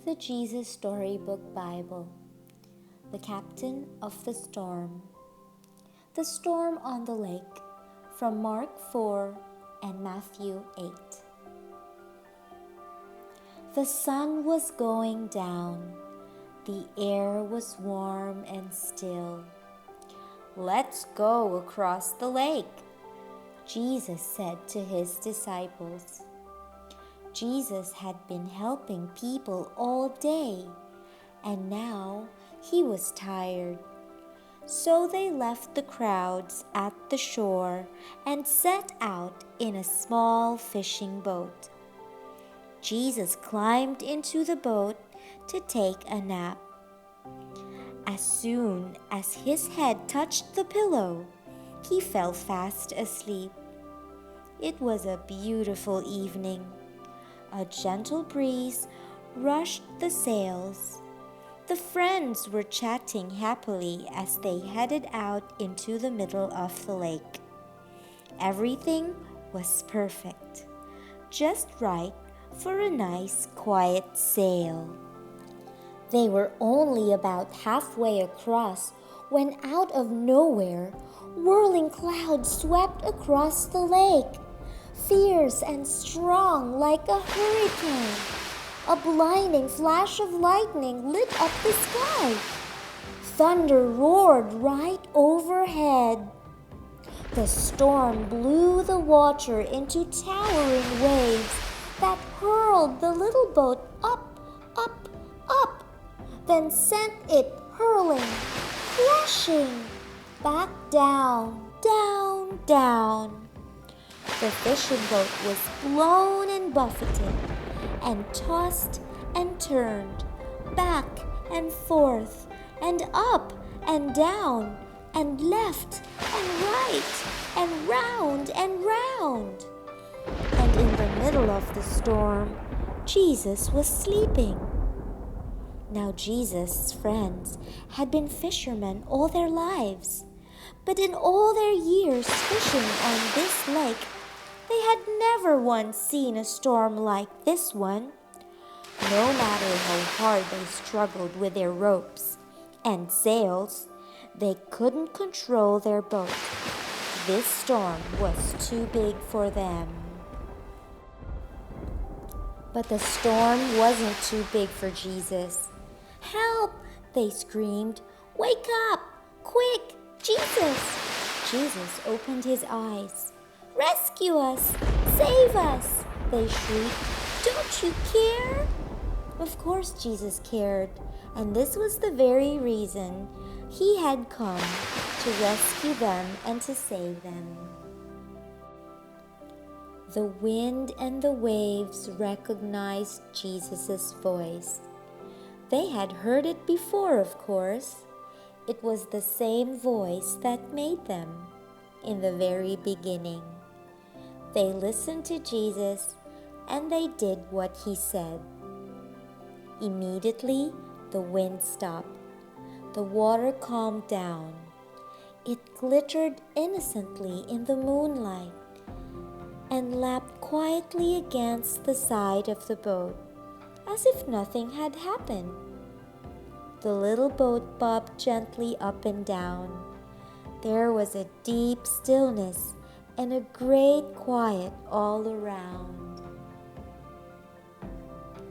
The Jesus Storybook Bible. The Captain of the Storm. The Storm on the Lake, from Mark 4 and Matthew 8. The sun was going down. The air was warm and still. "Let's go across the lake," Jesus said to his disciples. Jesus had been helping people all day, and now he was tired. So they left the crowds at the shore and set out in a small fishing boat. Jesus climbed into the boat to take a nap. As soon as his head touched the pillow, he fell fast asleep. It was a beautiful evening. A gentle breeze rushed the sails. The friends were chatting happily as they headed out into the middle of the lake. Everything was perfect, just right for a nice, quiet sail. They were only about halfway across when out of nowhere, whirling clouds swept across the lake. Fierce and strong like a hurricane. A blinding flash of lightning lit up the sky. Thunder roared right overhead. The storm blew the water into towering waves that hurled the little boat up, up, then sent it hurling, crashing, back down, down. The fishing boat was blown and buffeted, and tossed and turned, back and forth, and up and down, and left and right, and round and round. And in the middle of the storm, Jesus was sleeping. Now Jesus' friends had been fishermen all their lives, but in all their years fishing on this lake, they had never once seen a storm like this one. No matter how hard they struggled with their ropes and sails, they couldn't control their boat. This storm was too big for them. But the storm wasn't too big for Jesus. "Help!" they screamed. "Wake up! Quick! Jesus!" Jesus opened his eyes. "Rescue us! Save us!" they shrieked. "Don't you care?" Of course Jesus cared, and this was the very reason he had come, to rescue them and to save them. The wind and the waves recognized Jesus' voice. They had heard it before, of course. It was the same voice that made them in the very beginning. They listened to Jesus and they did what he said. Immediately, the wind stopped. The water calmed down. It glittered innocently in the moonlight and lapped quietly against the side of the boat, as if nothing had happened. The little boat bobbed gently up and down. There was a deep stillness and a great quiet all around.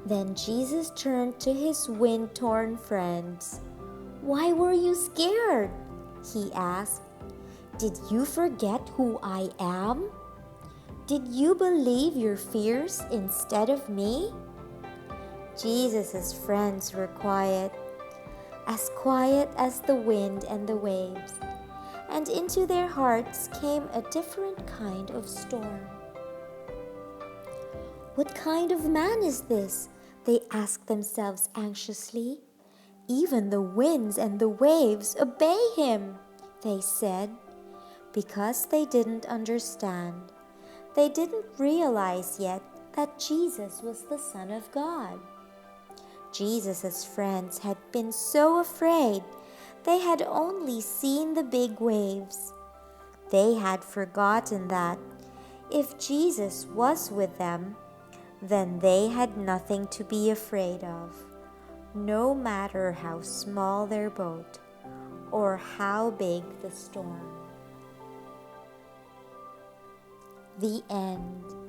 Then Jesus turned to his wind-torn friends. "Why were you scared?" he asked. "Did you forget who I am? Did you believe your fears instead of me?" Jesus' friends were quiet as the wind and the waves, and into their hearts came a different kind of storm. "What kind of man is this?" they asked themselves anxiously. "Even the winds and the waves obey him," they said, because they didn't understand. They didn't realize yet that Jesus was the Son of God. Jesus' friends had been so afraid. They had only seen the big waves. They had forgotten that if Jesus was with them, then they had nothing to be afraid of. no matter how small their boat or how big the storm. The end.